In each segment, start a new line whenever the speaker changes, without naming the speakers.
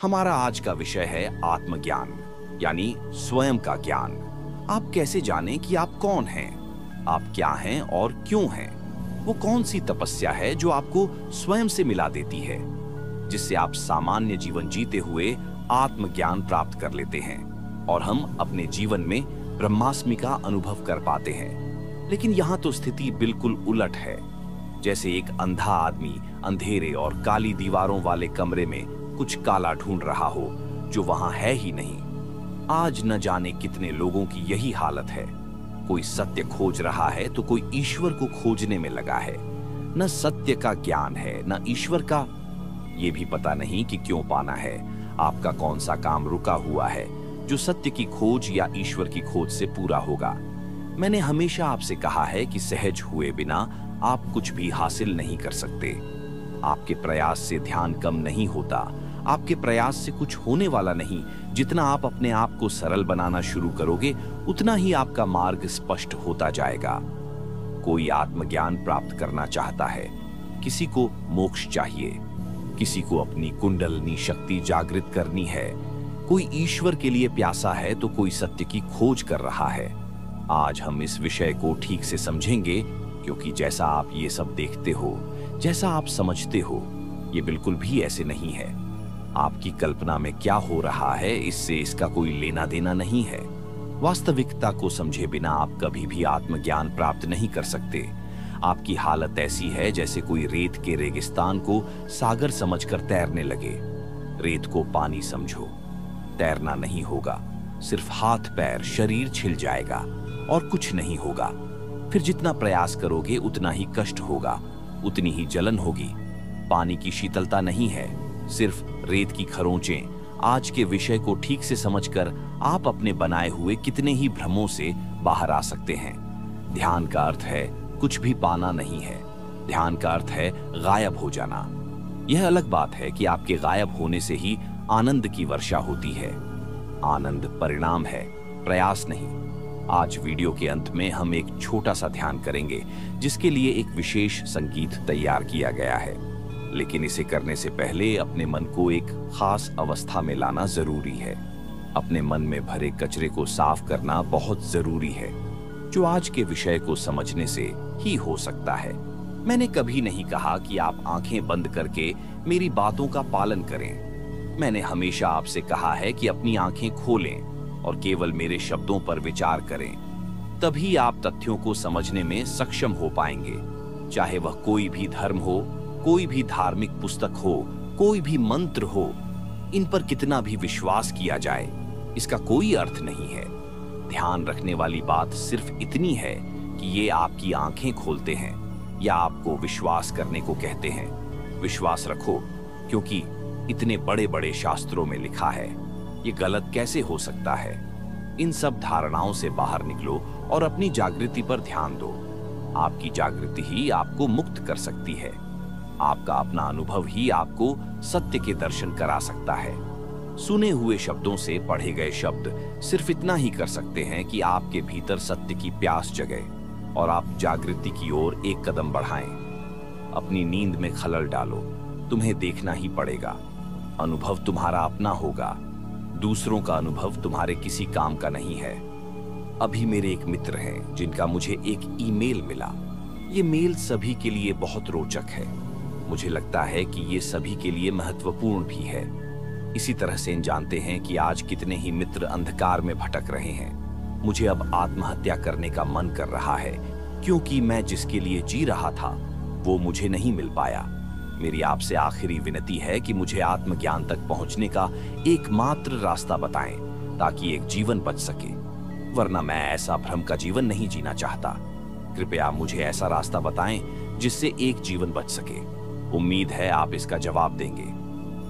हमारा आज का विषय है आत्मज्ञान, यानी स्वयं का ज्ञान। आप कैसे जानें कि आप कौन हैं, आप क्या हैं और क्यों हैं? वो कौन सी तपस्या है जो आपको स्वयं से मिला देती है, जिससे आप सामान्य जीवन जीते हुए आत्मज्ञान प्राप्त कर लेते हैं और हम अपने जीवन में ब्रह्मास्मि का अनुभव कर पाते हैं। लेकिन यहाँ तो स्थिति बिल्कुल उलट है। जैसे एक अंधा आदमी अंधेरे और काली दीवारों वाले कमरे में कुछ काला ढूंढ रहा हो जो वहां है ही नहीं। आज न जाने कितने लोगों की यही हालत है। कोई सत्य खोज रहा है तो कोई ईश्वर को खोजने में लगा है। न सत्य का ज्ञान है न ईश्वर का। ये भी पता नहीं कि क्यों पाना है। आपका कौन सा काम रुका हुआ है जो सत्य की खोज या ईश्वर की खोज से पूरा होगा। मैंने हमेशा आपसे कहा है कि सहज हुए बिना आप कुछ भी हासिल नहीं कर सकते। आपके प्रयास से ध्यान कम नहीं होता, आपके प्रयास से कुछ होने वाला नहीं। जितना आप अपने आप को सरल बनाना शुरू करोगे उतना ही आपका मार्ग स्पष्ट होता जाएगा। कोई आत्मज्ञान प्राप्त करना चाहता है, किसी को मोक्ष चाहिए, किसी को अपनी कुंडलनी शक्ति जागृत करनी है, कोई ईश्वर के लिए प्यासा है तो कोई सत्य की खोज कर रहा है। आज हम इस विषय को ठीक से समझेंगे, क्योंकि जैसा आप ये सब देखते हो, जैसा आप समझते हो, ये बिल्कुल भी ऐसे नहीं है। आपकी कल्पना में क्या हो रहा है इससे इसका कोई लेना देना नहीं है। वास्तविकता को समझे बिना आप कभी भी आत्मज्ञान प्राप्त नहीं कर सकते। आपकी हालत ऐसी है जैसे कोई रेत के रेगिस्तान को सागर समझकर तैरने लगे। रेत को पानी समझो, तैरना नहीं होगा, सिर्फ हाथ पैर शरीर छिल जाएगा और कुछ नहीं होगा। फिर जितना प्रयास करोगे उतना ही कष्ट होगा, उतनी ही जलन होगी। पानी की शीतलता नहीं है, सिर्फ रेत की खरोंचें। आज के विषय को ठीक से समझकर आप अपने बनाए हुए कितने ही भ्रमों से बाहर आ सकते हैं। ध्यान का अर्थ है कुछ भी पाना नहीं है। ध्यान का अर्थ है गायब हो जाना। यह अलग बात है कि आपके गायब होने से ही आनंद की वर्षा होती है। आनंद परिणाम है, प्रयास नहीं। आज वीडियो के अंत में हम एक छोटा सा ध्यान करेंगे जिसके लिए एक विशेष संगीत तैयार किया गया है। लेकिन इसे करने से पहले अपने मन को एक खास अवस्था में लाना जरूरी है। अपने मन में भरे कचरे को साफ करना बहुत जरूरी है, जो आज के विषय को समझने से ही हो सकता है। मैंने कभी नहीं कहा कि आप आंखें बंद करके मेरी बातों का पालन करें। मैंने हमेशा आपसे कहा है कि अपनी आंखें खोलें और केवल मेरे शब्दों पर विचार करें। तभी आप तथ्यों को समझने में सक्षम हो पाएंगे। चाहे वह कोई भी धर्म हो, कोई भी धार्मिक पुस्तक हो, कोई भी मंत्र हो, इन पर कितना भी विश्वास किया जाए, इसका कोई अर्थ नहीं है। ध्यान रखने वाली बात सिर्फ इतनी है कि ये आपकी आंखें खोलते हैं या आपको विश्वास करने को कहते हैं। विश्वास रखो, क्योंकि इतने बड़े बड़े शास्त्रों में लिखा है। ये गलत कैसे हो सकता है? इन सब धारणाओं से बाहर निकलो और अपनी जागृति पर ध्यान दो। आपकी जागृति ही आपको मुक्त कर सकती है। आपका अपना अनुभव ही आपको सत्य के दर्शन करा सकता है। सुने हुए शब्दों से पढ़े गए शब्द सिर्फ इतना ही कर सकते हैं कि आपके भीतर सत्य की प्यास जगे और आप जागृति की ओर एक कदम बढ़ाएं। अपनी नींद में खलल डालो, तुम्हें देखना ही पड़ेगा। अनुभव तुम्हारा अपना होगा, दूसरों का अनुभव तुम्हारे किसी काम का नहीं है। अभी मेरे एक मित्र हैं जिनका मुझे एक ईमेल मिला। ये मेल सभी के लिए बहुत रोचक है। मुझे लगता है कि ये सभी के लिए महत्वपूर्ण भी है। इसी तरह से जानते हैं कि आज कितने ही मित्र अंधकार में भटक रहे हैं। मुझे अब आत्महत्या करने का मन कर रहा है, क्योंकि मैं जिसके लिए जी रहा था वो मुझे नहीं मिल पाया। मेरी आपसे आखिरी विनती है कि मुझे आत्मज्ञान तक पहुंचने का एकमात्र रास्ता बताएं, ताकि एक जीवन बच सके, वरना मैं ऐसा भ्रम का जीवन नहीं जीना चाहता। कृपया मुझे ऐसा रास्ता बताएं जिससे एक जीवन बच सके। उम्मीद है आप इसका जवाब देंगे।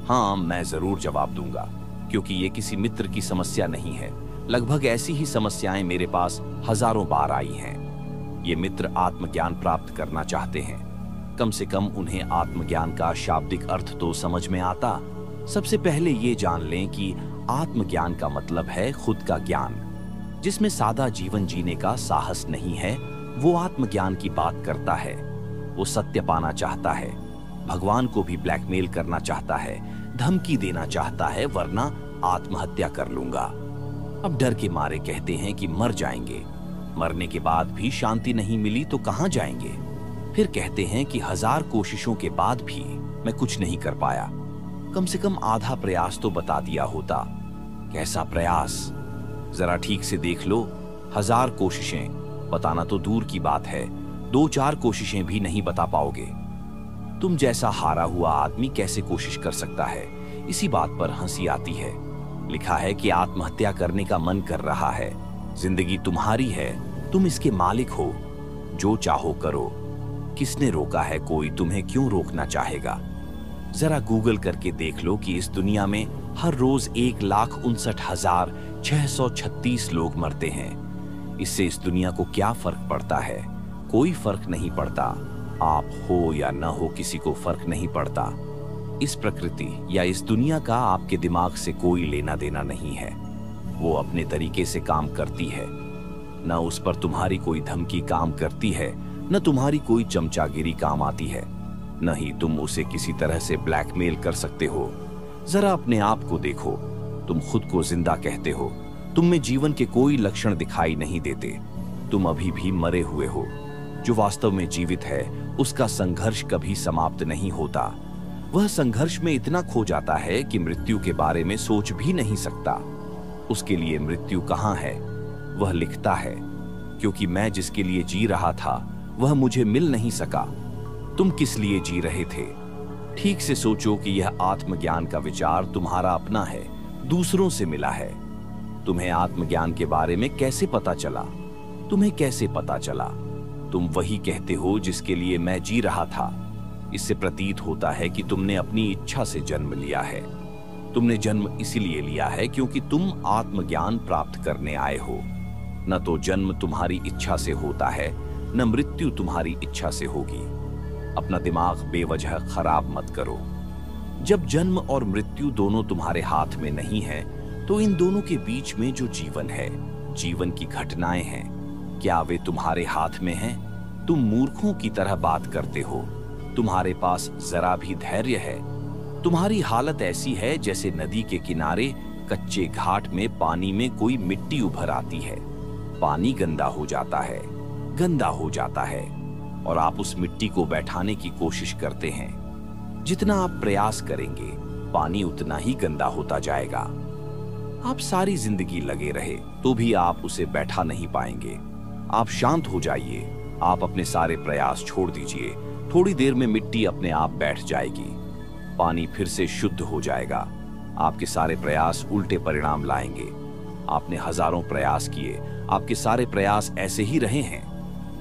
हाँ, मैं जरूर जवाब दूंगा, क्योंकि ये किसी मित्र की समस्या नहीं है। लगभग ऐसी ही समस्याएं मेरे पास हजारों बार आई हैं। ये मित्र आत्मज्ञान प्राप्त करना चाहते हैं। कम से कम उन्हें आत्मज्ञान का शाब्दिक अर्थ तो समझ में आता। सबसे पहले ये जान लें कि आत्मज्ञान का मतलब है खुद का ज्ञान। जिसमें सादा जीवन जीने का साहस नहीं है, वो आत्मज्ञान की बात करता है। वो सत्य पाना चाहता है, भगवान को भी ब्लैकमेल करना चाहता है, धमकी देना चाहता है, वरना आत्महत्या कर लूंगा। अब डर के मारे कहते हैं कि मर जाएंगे। मरने के बाद भी शांति नहीं मिली तो कहां जाएंगे? फिर कहते हैं कि 1000 कोशिशों के बाद भी मैं कुछ नहीं कर पाया। कम से कम आधा प्रयास तो बता दिया होता। कैसा प्रयास? जरा ठीक से देख लो। 1000 कोशिशें बताना तो दूर की बात है, 2-4 कोशिशें भी नहीं बता पाओगे। तुम जैसा हारा हुआ आदमी कैसे कोशिश कर सकता है? इसी बात पर हंसी आती है। लिखा है कि आत्महत्या करने का मन कर रहा है। जिंदगी तुम्हारी है, तुम इसके मालिक हो। जो चाहो करो। किसने रोका है? कोई तुम्हें क्यों रोकना चाहेगा? जरा गूगल करके देख लो कि इस दुनिया में हर रोज 1,59,636 लोग मरते हैं। इससे इस दुनिया को क्या फर्क पड़ता है? कोई फर्क नहीं पड़ता। आप हो या न हो, किसी को फर्क नहीं पड़ता। इस प्रकृति या इस दुनिया का आपके दिमाग से कोई लेना देना नहीं है। वो अपने तरीके से काम करती है। न उस पर तुम्हारी कोई धमकी काम करती है, न तुम्हारी कोई चमचागिरी काम आती है, न ही तुम उसे किसी तरह से ब्लैकमेल कर सकते हो। जरा अपने आप को देखो। तुम खुद को जिंदा कहते हो। तुम में जीवन के कोई लक्षण दिखाई नहीं देते। तुम अभी भी मरे हुए हो। जो वास्तव में जीवित है उसका संघर्ष कभी समाप्त नहीं होता। वह संघर्ष में इतना खो जाता है कि मृत्यु के बारे में सोच भी नहीं सकता। उसके लिए मृत्यु कहाँ है? वह लिखता है, क्योंकि मैं जिसके लिए जी रहा था वह मुझे मिल नहीं सका। तुम किस लिए जी रहे थे? ठीक से सोचो कि यह आत्मज्ञान का विचार तुम्हारा अपना है, दूसरों से मिला है। तुम्हें आत्मज्ञान के बारे में कैसे पता चला? तुम्हें कैसे पता चला? तुम वही कहते हो जिसके लिए मैं जी रहा था। इससे प्रतीत होता है कि तुमने अपनी इच्छा से जन्म लिया है। तुमने जन्म इसीलिए लिया है क्योंकि तुम आत्मज्ञान प्राप्त करने आए हो। न तो जन्म तुम्हारी इच्छा से होता है, न मृत्यु तुम्हारी इच्छा से होगी। अपना दिमाग बेवजह खराब मत करो। जब जन्म और मृत्यु दोनों तुम्हारे हाथ में नहीं है, तो इन दोनों के बीच में जो जीवन है, जीवन की घटनाएं हैं, क्या वे तुम्हारे हाथ में हैं? तुम मूर्खों की तरह बात करते हो। तुम्हारे पास जरा भी धैर्य है? तुम्हारी हालत ऐसी है जैसे नदी के किनारे कच्चे घाट में पानी में कोई मिट्टी उभर आती है। पानी गंदा हो जाता है, गंदा हो जाता है, और आप उस मिट्टी को बैठाने की कोशिश करते हैं। जितना आप प्रयास करेंगे, पानी उतना ही गंदा होता जाएगा। आप सारी जिंदगी लगे रहे तो भी आप उसे बैठा नहीं पाएंगे। आप शांत हो जाइए। आप अपने सारे प्रयास छोड़ दीजिए। थोड़ी देर में मिट्टी अपने आप बैठ जाएगी। पानी फिर से शुद्ध हो जाएगा। आपके सारे प्रयास उल्टे परिणाम लाएंगे। आपने हजारों प्रयास किए, आपके सारे प्रयास ऐसे ही रहे हैं,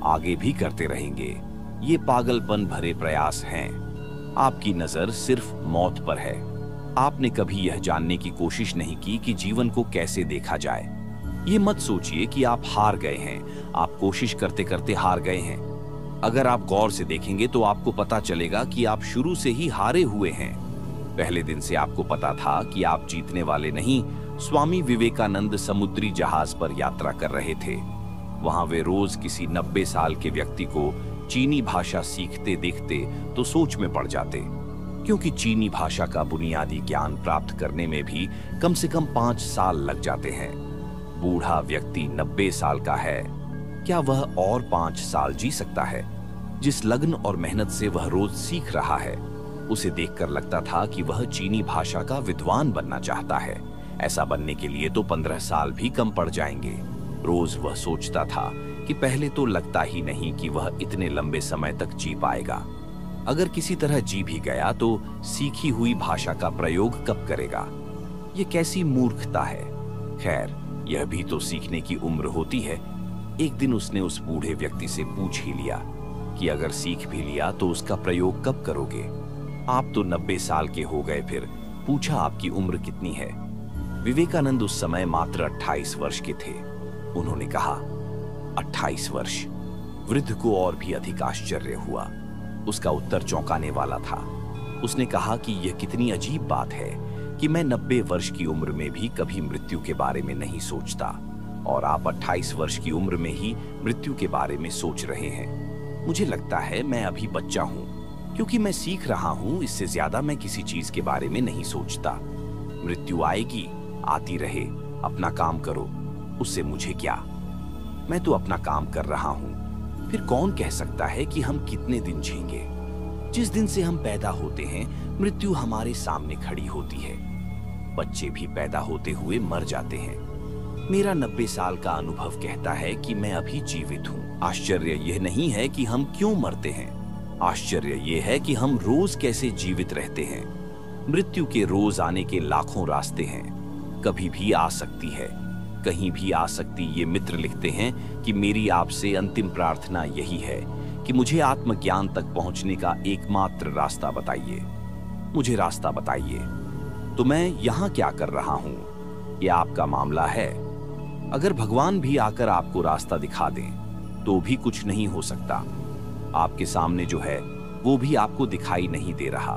आगे भी करते रहेंगे। ये पागलपन भरे प्रयास हैं। आपकी नजर सिर्फ मौत पर है। आपने कभी यह जानने की कोशिश नहीं की कि जीवन को कैसे देखा जाए। ये मत सोचिए कि आप हार गए हैं। आप कोशिश करते करते हार गए हैं। अगर आप गौर से देखेंगे तो आपको पता चलेगा कि आप शुरू से ही हारे हुए हैं। पहले दिन से आपको पता था कि आप जीतने वाले नहीं। स्वामी विवेकानंद समुद्री जहाज पर यात्रा कर रहे थे। वहां वे रोज किसी 90 साल के व्यक्ति को चीनी भाषा सीखते देखते तो सोच में पड़ जाते, क्योंकि चीनी भाषा का बुनियादी ज्ञान प्राप्त करने में भी कम से कम 5 साल लग जाते हैं। बूढ़ा व्यक्ति 90 साल का है, क्या वह और 5 साल जी सकता है? जिस लगन और मेहनत से वह रोज सीख रहा है, उसे देखकर लगता था कि वह चीनी भाषा का विद्वान बनना चाहता है। ऐसा बनने के लिए तो 15 साल भी कम पड़ जाएंगे। रोज वह सोचता था कि पहले तो लगता ही नहीं कि वह इतने लंबे समय तक जी पाएगा। अगर किसी तरह जी भी गया तो सीखी हुई भाषा का प्रयोग कब करेगा? यह कैसी मूर्खता है। खैर, यह भी तो सीखने की उम्र होती है। एक दिन उसने उस बूढ़े व्यक्ति से पूछ ही लिया कि अगर सीख भी लिया तो उसका प्रयोग कब करोगे? आप तो 90 साल के हो गए। फिर पूछा, आपकी उम्र कितनी है? विवेकानंद उस समय मात्र 28 वर्ष के थे। उन्होंने कहा, 28 वर्ष? वृद्ध को और भी अधिक आश्चर्य हुआ। उसका उत्तर चौंकाने वाला था। उसने कहा कि यह कितनी अजीब बात है कि मैं 90 वर्ष की उम्र में भी कभी मृत्यु के बारे में नहीं सोचता, और आप 28 वर्ष की उम्र में ही मृत्यु के बारे में सोच रहे हैं। मुझे लगता है मैं अभी बच्चा हूं। क्योंकि मैं सीख रहा हूं, इससे ज्यादा मैं किसी चीज के बारे में नहीं सोचता। मृत्यु आएगी, आती रहे, अपना काम करो, उससे मुझे क्या। मैं तो अपना काम कर रहा हूं। फिर कौन कह सकता है कि हम कितने दिन जिएंगे। जिस दिन से हम पैदा होते हैं, मृत्यु हमारे सामने खड़ी होती है। बच्चे भी पैदा होते हुए मर जाते हैं। मेरा 90 साल का अनुभव कहता है कि मैं अभी जीवित हूं। आश्चर्य यह नहीं है कि हम क्यों मरते हैं, आश्चर्य यह है कि हम रोज कैसे जीवित रहते हैं। मृत्यु के रोज आने के लाखों रास्ते हैं, कभी भी आ सकती है, कहीं भी आ सकती। ये मित्र लिखते हैं कि मेरी आपसे अंतिम प्रार्थना यही है कि मुझे आत्मज्ञान तक पहुंचने का एकमात्र रास्ता बताइए, मुझे रास्ता बताइए। तो मैं यहां क्या कर रहा हूं, यह आपका मामला है। अगर भगवान भी आकर आपको रास्ता दिखा दें तो भी कुछ नहीं हो सकता। आपके सामने जो है वो भी आपको दिखाई नहीं दे रहा।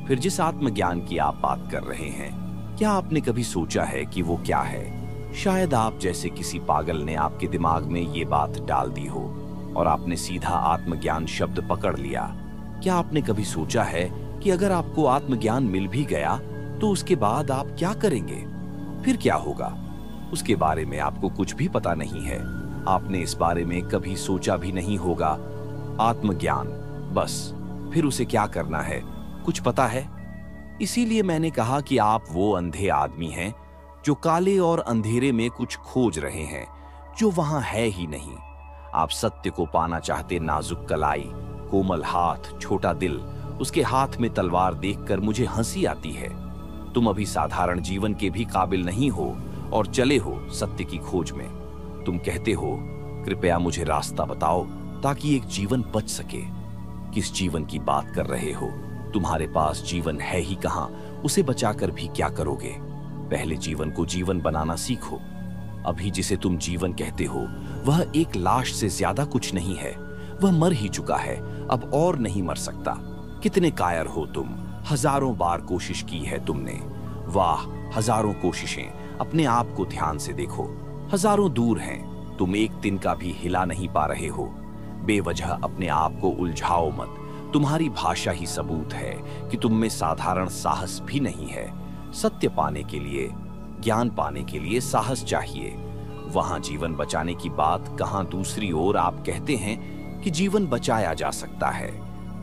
फिर जिस आत्मज्ञान की आप बात कर रहे हैं, क्या आपने कभी सोचा है कि वो क्या है? शायद आप जैसे किसी पागल ने आपके दिमाग में ये बात डाल दी हो और आपने सीधा आत्मज्ञान शब्द पकड़ लिया। क्या आपने कभी सोचा है कि अगर आपको आत्मज्ञान मिल भी गया तो उसके बाद आप क्या करेंगे? फिर क्या होगा? उसके बारे में आपको कुछ भी पता नहीं है। आपने इस बारे में कभी सोचा भी नहीं होगा। आत्मज्ञान, बस फिर उसे क्या करना है, कुछ पता है? इसीलिए मैंने कहा कि आप वो अंधे आदमी हैं जो काले और अंधेरे में कुछ खोज रहे हैं जो वहां है ही नहीं। आप सत्य को पाना चाहते। नाजुक कलाई, कोमल हाथ, छोटा दिल, उसके हाथ में तलवार देखकर मुझे हंसी आती है। तुम अभी साधारण जीवन के भी काबिल नहीं हो और चले हो सत्य की खोज में। तुम कहते हो, कृपया मुझे रास्ता बताओ ताकि एक जीवन बच सके। किस जीवन की बात कर रहे हो? तुम्हारे पास जीवन है ही कहां, उसे बचाकर भी क्या करोगे? पहले जीवन को जीवन बनाना सीखो। अभी जिसे तुम जीवन कहते हो वह एक लाश से ज्यादा कुछ नहीं है। वह मर ही चुका है, अब और नहीं मर सकता। कितने कायर हो तुम। हजारों बार कोशिश की है तुमने। वाह, हजारों कोशिशें। अपने आप को ध्यान से देखो। हजारों दूर हैं, तुम एक दिन का भी हिला नहीं पा रहे हो। बेवजह अपने आप को उलझाओ मत। तुम्हारी भाषा ही सबूत है कि तुम में साधारण साहस भी नहीं है। सत्य पाने के लिए, ज्ञान पाने के लिए साहस चाहिए। वहां जीवन बचाने की बात कहां, दूसरी ओर आप कहते हैं कि जीवन बचाया जा सकता है।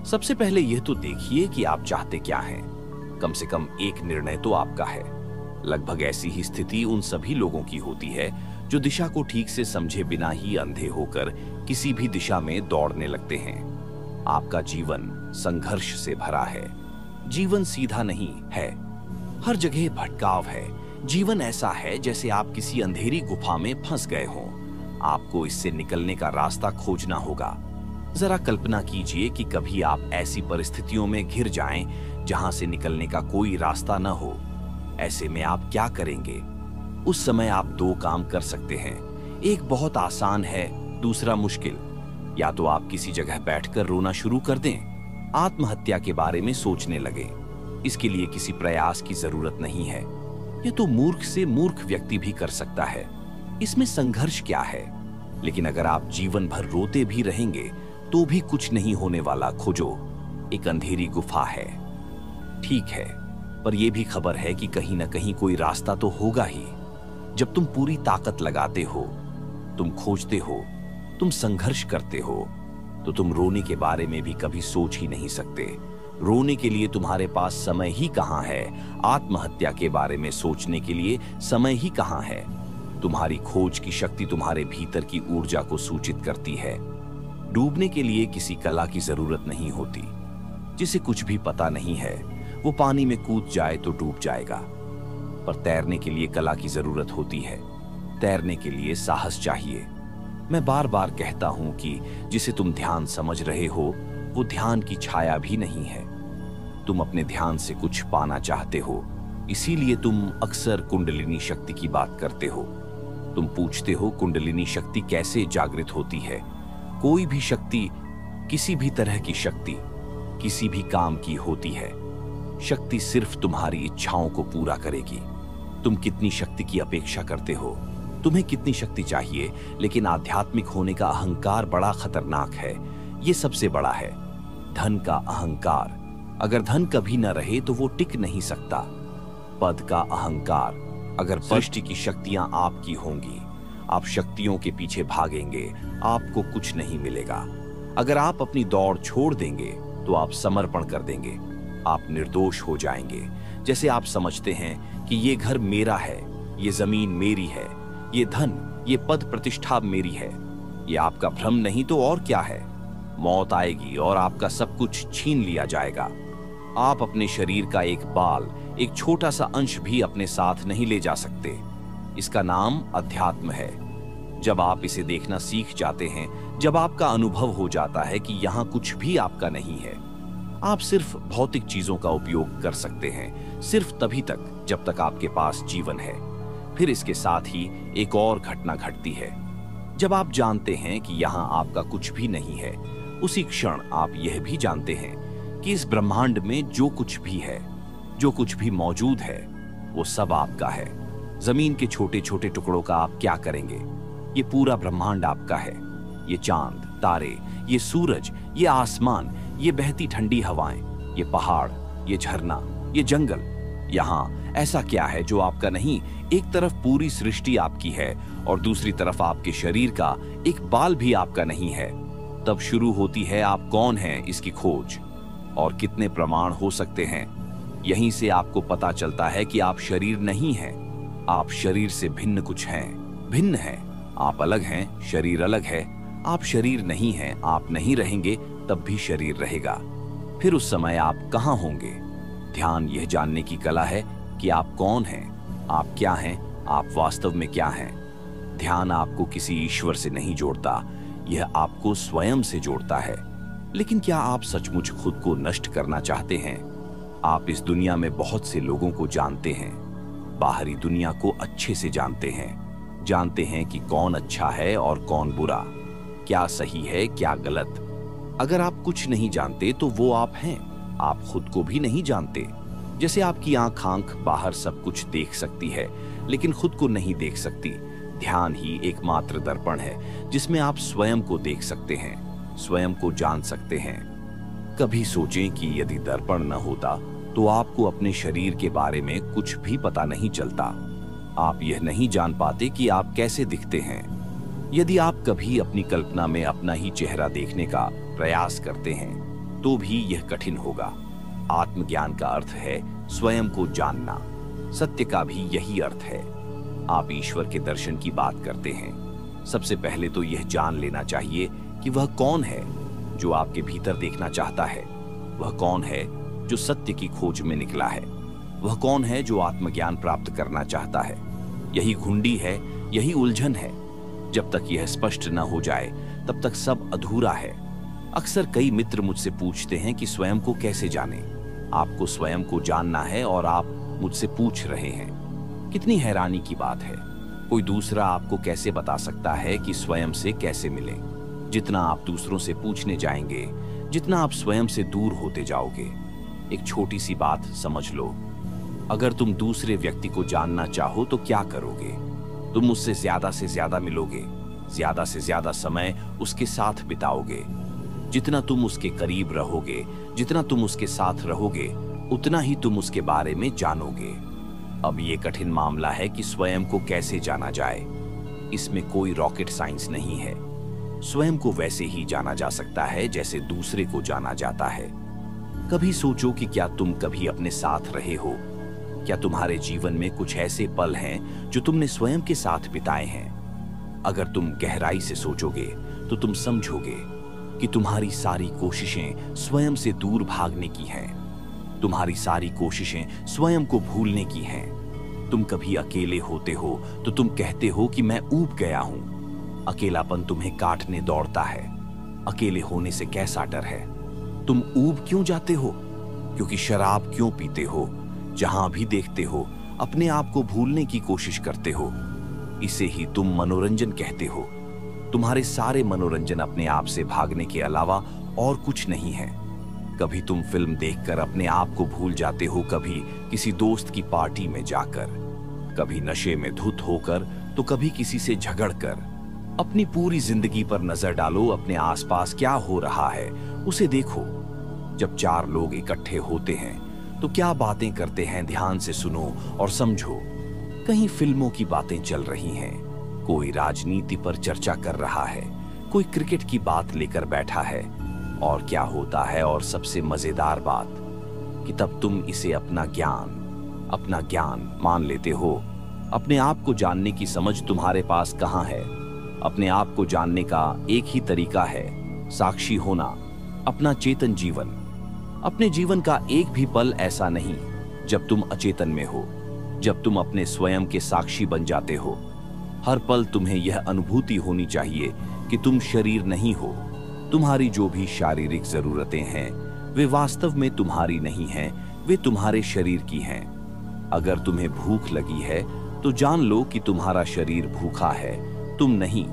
सबसे पहले यह तो देखिए कि आप चाहते क्या हैं। कम से कम एक निर्णय तो आपका है। लगभग ऐसी ही स्थिति उन सभी लोगों की होती है जो दिशा को ठीक से समझे बिना ही अंधे होकर किसी भी दिशा में दौड़ने लगते हैं। आपका जीवन संघर्ष से भरा है। जीवन सीधा नहीं है, हर जगह भटकाव है। जीवन ऐसा है जैसे आप किसी अंधेरी गुफा में फंस गए हों। आपको इससे निकलने का रास्ता खोजना होगा। जरा कल्पना कीजिए कि कभी आप ऐसी परिस्थितियों में घिर जाएं जहां से निकलने का कोई रास्ता न हो। ऐसे में आप क्या करेंगे? उस समय आप दो काम कर सकते हैं। एक बहुत आसान है, दूसरा मुश्किल। या तो आप किसी जगह बैठकर रोना शुरू कर दें, आत्महत्या के बारे में सोचने लगे। इसके लिए किसी प्रयास की जरूरत नहीं है। ये तो मूर्ख से मूर्ख व्यक्ति भी कर सकता है। इसमें संघर्ष क्या है? लेकिन अगर आप जीवन भर रोते भी रहेंगे तो भी कुछ नहीं होने वाला। खोजो, एक अंधेरी गुफा है, ठीक है, पर यह भी खबर है कि कहीं ना कहीं कोई रास्ता तो होगा ही। जब तुम पूरी ताकत लगाते हो, तुम खोजते हो, तुम संघर्ष करते हो, तो तुम रोने के बारे में भी कभी सोच ही नहीं सकते। रोने के लिए तुम्हारे पास समय ही कहां है। आत्महत्या के बारे में सोचने के लिए समय ही कहां है। तुम्हारी खोज की शक्ति तुम्हारे भीतर की ऊर्जा को सूचित करती है। डूबने के लिए किसी कला की जरूरत नहीं होती। जिसे कुछ भी पता नहीं है वो पानी में कूद जाए तो डूब जाएगा। पर तैरने के लिए कला की जरूरत होती है। तैरने के लिए साहस चाहिए। मैं बार बार कहता हूं कि जिसे तुम ध्यान समझ रहे हो वो ध्यान की छाया भी नहीं है। तुम अपने ध्यान से कुछ पाना चाहते हो, इसीलिए तुम अक्सर कुंडलिनी शक्ति की बात करते हो। तुम पूछते हो कुंडलिनी शक्ति कैसे जागृत होती है। कोई भी शक्ति, किसी भी तरह की शक्ति, किसी भी काम की होती है। शक्ति सिर्फ तुम्हारी इच्छाओं को पूरा करेगी। तुम कितनी शक्ति की अपेक्षा करते हो? तुम्हें कितनी शक्ति चाहिए? लेकिन आध्यात्मिक होने का अहंकार बड़ा खतरनाक है। ये सबसे बड़ा है। धन का अहंकार, अगर धन कभी न रहे तो वो टिक नहीं सकता। पद का अहंकार, अगर सृष्टि की शक्तियां आपकी होंगी, आप शक्तियों के पीछे भागेंगे, आपको कुछ नहीं मिलेगा। अगर आप अपनी दौड़ छोड़ देंगे तो आप समर्पण कर देंगे, आप निर्दोष हो जाएंगे। जैसे आप समझते हैं कि ये घर मेरा है, ये जमीन मेरी है, ये धन, ये पद प्रतिष्ठा मेरी है। ये आपका भ्रम नहीं तो और क्या है। मौत आएगी और आपका सब कुछ छीन लिया जाएगा। आप अपने शरीर का एक बाल, एक छोटा सा अंश भी अपने साथ नहीं ले जा सकते। इसका नाम अध्यात्म है। जब आप इसे देखना सीख जाते हैं, जब आपका अनुभव हो जाता है कि यहां कुछ भी आपका नहीं है, आप सिर्फ भौतिक चीजों का उपयोग कर सकते हैं, सिर्फ तभी तक जब तक आपके पास जीवन है। फिर इसके साथ ही एक और घटना घटती है। जब आप जानते हैं कि यहां आपका कुछ भी नहीं है, उसी क्षण आप यह भी जानते हैं कि इस ब्रह्मांड में जो कुछ भी है, जो कुछ भी मौजूद है, वो सब आपका है। जमीन के छोटे छोटे टुकड़ों का आप क्या करेंगे? ये पूरा ब्रह्मांड आपका है। ये चांद, तारे, ये सूरज, ये आसमान, ये बहती ठंडी हवाएं, ये पहाड़, ये झरना, ये जंगल, यहाँ ऐसा क्या है जो आपका नहीं? एक तरफ पूरी सृष्टि आपकी है और दूसरी तरफ आपके शरीर का एक बाल भी आपका नहीं है। तब शुरू होती है आप कौन हैं इसकी खोज। और कितने प्रमाण हो सकते हैं? यहीं से आपको पता चलता है कि आप शरीर नहीं हैं, आप शरीर से भिन्न कुछ हैं, भिन्न हैं। आप अलग हैं, शरीर अलग है। आप शरीर नहीं हैं, आप नहीं रहेंगे तब भी शरीर रहेगा। फिर उस समय आप कहाँ होंगे? ध्यान यह जानने की कला है कि आप कौन हैं, आप क्या हैं, आप वास्तव में क्या हैं। ध्यान आपको किसी ईश्वर से नहीं जोड़ता, यह आपको स्वयं से जोड़ता है। लेकिन क्या आप सचमुच खुद को नष्ट करना चाहते हैं? आप इस दुनिया में बहुत से लोगों को जानते हैं, बाहरी दुनिया को अच्छे से जानते हैं कि कौन अच्छा है और कौन बुरा, क्या सही है क्या गलत। अगर आप कुछ नहीं जानते तो वो आप हैं, आप खुद को भी नहीं जानते। जैसे आपकी आंख बाहर सब कुछ देख सकती है लेकिन खुद को नहीं देख सकती। ध्यान ही एकमात्र दर्पण है जिसमें आप स्वयं को देख सकते हैं, स्वयं को जान सकते हैं। कभी सोचें कि यदि दर्पण न होता तो आपको अपने शरीर के बारे में कुछ भी पता नहीं चलता। आप यह नहीं जान पाते कि आप कैसे दिखते हैं। यदि आप कभी अपनी कल्पना में अपना ही चेहरा देखने का प्रयास करते हैं तो भी यह कठिन होगा। आत्मज्ञान का अर्थ है स्वयं को जानना। सत्य का भी यही अर्थ है। आप ईश्वर के दर्शन की बात करते हैं, सबसे पहले तो यह जान लेना चाहिए कि वह कौन है जो आपके भीतर देखना चाहता है। वह कौन है जो सत्य की खोज में निकला है। वह कौन है जो आत्मज्ञान प्राप्त करना चाहता है। यही घुंडी है, यही उलझन है। जब तक यह स्पष्ट न हो जाए तब तक सब अधूरा है। अक्सर कई मित्र मुझसे पूछते हैं कि स्वयं को कैसे जाने। आपको स्वयं को जानना है और आप मुझसे पूछ रहे हैं। कितनी हैरानी की बात है। कोई दूसरा आपको कैसे बता सकता है कि स्वयं से कैसे मिले। जितना आप दूसरों से पूछने जाएंगे, जितना आप स्वयं से दूर होते जाओगे। एक छोटी सी बात समझ लो, अगर तुम दूसरे व्यक्ति को जानना चाहो तो क्या करोगे? तुम उससे ज्यादा मिलोगे, ज्यादा से ज्यादा समय उसके साथ बिताओगे। जितना तुम उसके करीब रहोगे, जितना तुम उसके साथ रहोगे, उतना ही तुम उसके बारे में जानोगे। अब ये कठिन मामला है कि स्वयं को कैसे जाना जाए। इसमें कोई रॉकेट साइंस नहीं है। स्वयं को वैसे ही जाना जा सकता है जैसे दूसरे को जाना जाता है। कभी सोचो कि क्या तुम कभी अपने साथ रहे हो? क्या तुम्हारे जीवन में कुछ ऐसे पल हैं जो तुमने स्वयं के साथ बिताए हैं? अगर तुम गहराई से सोचोगे तो तुम समझोगे कि तुम्हारी सारी कोशिशें स्वयं से दूर भागने की हैं। तुम्हारी सारी कोशिशें स्वयं को भूलने की हैं। तुम कभी अकेले होते हो तो तुम कहते हो कि मैं ऊब गया हूं। अकेलापन तुम्हें काटने दौड़ता है। अकेले होने से कैसा डर है? तुम ऊब क्यों जाते हो? क्योंकि शराब क्यों पीते हो? जहां भी देखते हो अपने आप को भूलने की कोशिश करते हो। इसे ही तुम मनोरंजन कहते हो। तुम्हारे सारे मनोरंजन अपने आप से भागने के अलावा और कुछ नहीं है। कभी तुम फिल्म देखकर अपने आप को भूल जाते हो, कभी किसी दोस्त की पार्टी में जाकर, कभी नशे में धुत होकर, तो कभी किसी से झगड़कर। अपनी पूरी जिंदगी पर नजर डालो, अपने आसपास क्या हो रहा है उसे देखो। जब चार लोग इकट्ठे होते हैं तो क्या बातें करते हैं, ध्यान से सुनो और समझो। कहीं फिल्मों की बातें चल रही हैं, कोई राजनीति पर चर्चा कर रहा है, कोई क्रिकेट की बात लेकर बैठा है। और क्या होता है, और सबसे मजेदार बात, कि तब तुम इसे अपना ज्ञान मान लेते हो। अपने आप को जानने की समझ तुम्हारे पास कहाँ है? अपने आप को जानने का एक ही तरीका है, साक्षी होना, अपना चेतन जीवन। अपने जीवन का एक भी पल ऐसा नहीं जब तुम अचेतन में हो, जब तुम अपने स्वयं के साक्षी बन जाते हो। हर पल तुम्हें यह अनुभूति होनी चाहिए कि तुम शरीर नहीं हो। तुम्हारी जो भी शारीरिक जरूरतें हैं वे वास्तव में तुम्हारी नहीं हैं, वे तुम्हारे शरीर की हैं। अगर तुम्हें भूख लगी है तो जान लो कि तुम्हारा शरीर भूखा है, तुम नहीं।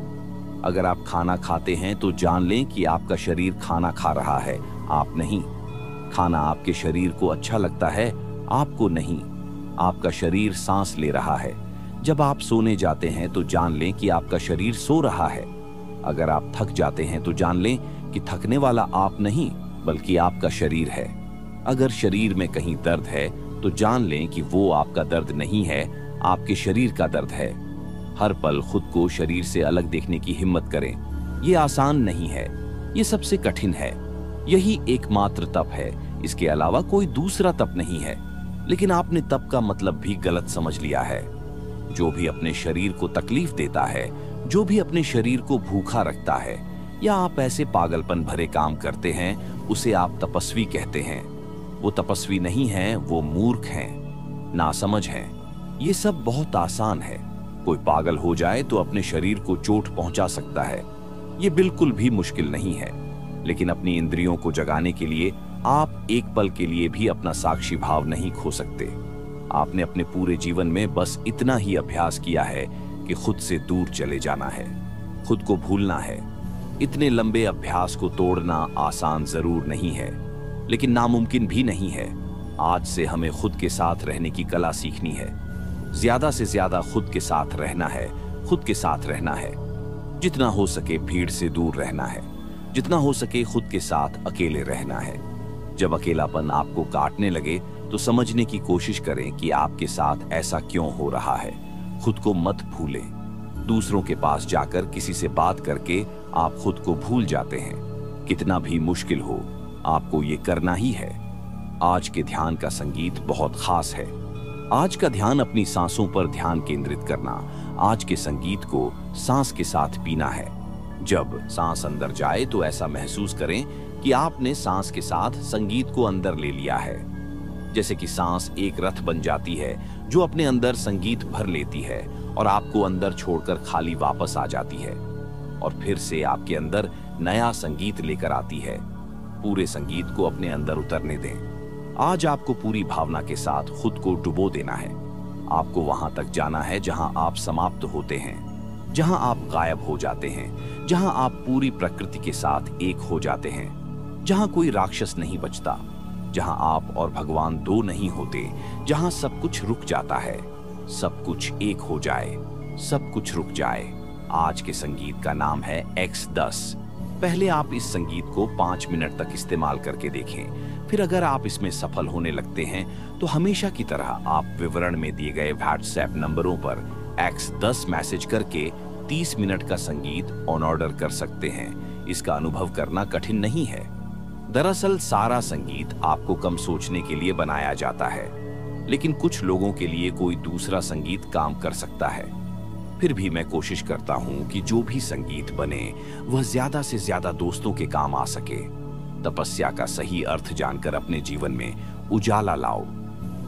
अगर आप खाना खाते हैं तो जान लें कि आपका शरीर खाना खा रहा है, आप नहीं। खाना आपके शरीर को अच्छा लगता है, आपको नहीं। आपका शरीर सांस ले रहा है। जब आप सोने जाते हैं तो जान लें कि आपका शरीर सो रहा है। अगर आप थक जाते हैं तो जान लें कि थकने वाला आप नहीं बल्कि आपका शरीर है। अगर शरीर में कहीं दर्द है तो जान लें कि वो आपका दर्द नहीं है, आपके शरीर का दर्द है। हर पल खुद को शरीर से अलग देखने की हिम्मत करें। ये आसान नहीं है, ये सबसे कठिन है। यही एकमात्र तप है, इसके अलावा कोई दूसरा तप नहीं है। लेकिन आपने तप का मतलब भी गलत समझ लिया है। जो भी अपने शरीर को तकलीफ देता है, जो भी अपने शरीर को भूखा रखता है, या आप ऐसे पागलपन भरे काम करते हैं, उसे आप तपस्वी कहते हैं। वो तपस्वी नहीं है, वो मूर्ख हैं, नासमझ हैं। ये सब बहुत आसान है। कोई पागल हो जाए तो अपने शरीर को चोट पहुंचा सकता है, ये बिल्कुल भी मुश्किल नहीं है। लेकिन अपनी इंद्रियों को जगाने के लिए आप एक पल के लिए भी अपना साक्षी भाव नहीं खो सकते। आपने अपने पूरे जीवन में बस इतना ही अभ्यास किया है कि खुद से दूर चले जाना है, खुद को भूलना है। इतने लंबे अभ्यास को तोड़ना आसान जरूर नहीं है, लेकिन नामुमकिन भी नहीं है। आज से हमें खुद के साथ रहने की कला सीखनी है। ज्यादा से ज्यादा खुद के साथ रहना है, खुद के साथ रहना है। जितना हो सके भीड़ से दूर रहना है, जितना हो सके खुद के साथ अकेले रहना है। जब अकेलापन आपको काटने लगे तो समझने की कोशिश करें कि आपके साथ ऐसा क्यों हो रहा है। खुद को मत भूलें। दूसरों के पास जाकर किसी से बात करके आप खुद को भूल जाते हैं। कितना भी मुश्किल हो, आपको ये करना ही है। आज के ध्यान का संगीत बहुत खास है। आज का ध्यान अपनी सांसों पर ध्यान केंद्रित करना। आज के संगीत को सांस के साथ पीना है। जब सांस अंदर जाए तो ऐसा महसूस करें कि आपने सांस के साथ संगीत को अंदर ले लिया है। जैसे कि सांस एक रथ बन जाती है जो अपने अंदर संगीत भर लेती है और आपको अंदर छोड़कर खाली वापस आ जाती है, और फिर से आपके अंदर नया संगीत लेकर आती है। पूरे संगीत को अपने अंदर उतरने दें। आज आपको पूरी भावना के साथ खुद को डुबो देना है। आपको वहां तक जाना है जहां आप समाप्त होते हैं, जहां आप गायब हो जाते हैं, जहां आप पूरी प्रकृति के साथ एक हो जाते हैं, जहां कोई राक्षस नहीं बचता, जहां आप और भगवान दो नहीं होते, जहां सब कुछ रुक जाता है, सब कुछ एक हो जाए, सब कुछ रुक जाए। आज के संगीत का नाम है X10। पहले आप इस संगीत को 5 मिनट तक इस्तेमाल करके देखें। फिर अगर आप इसमें सफल होने लगते हैं तो हमेशा की तरह आप विवरण में दिए गए WhatsApp नंबरों पर X10 मैसेज करके 30 मिनट का संगीत ऑन ऑर्डर कर सकते हैं। इसका अनुभव करना कठिन नहीं है। दरअसल सारा संगीत आपको कम सोचने के लिए बनाया जाता है, लेकिन कुछ लोगों के लिए कोई दूसरा संगीत काम कर सकता है। फिर भी मैं कोशिश करता हूं कि जो भी संगीत बने वह ज्यादा से ज्यादा दोस्तों के काम आ सके। तपस्या का सही अर्थ जानकर अपने जीवन में उजाला लाओ।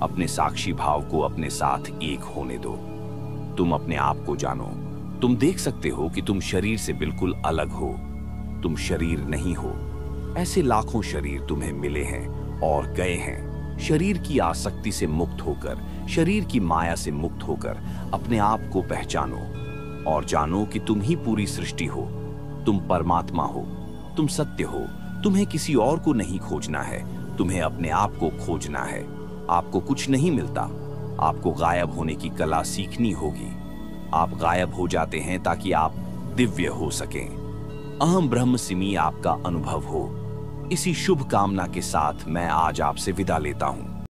अपने साक्षी भाव को अपने साथ एक होने दो। तुम अपने आप को जानो। तुम देख सकते हो कि तुम शरीर से बिल्कुल अलग हो। तुम शरीर नहीं हो। ऐसे लाखों शरीर तुम्हें मिले हैं और गए हैं। शरीर की आसक्ति से मुक्त होकर, शरीर की माया से मुक्त होकर अपने आप को पहचानो और जानो कि तुम ही पूरी सृष्टि हो। तुम परमात्मा हो, तुम सत्य हो। तुम्हें किसी और को नहीं खोजना है, तुम्हें अपने आप को खोजना है। आपको कुछ नहीं मिलता, आपको गायब होने की कला सीखनी होगी। आप गायब हो जाते हैं ताकि आप दिव्य हो सकें। अहम ब्रह्मस्मि आपका अनुभव हो। इसी शुभ कामना के साथ मैं आज आपसे विदा लेता हूं।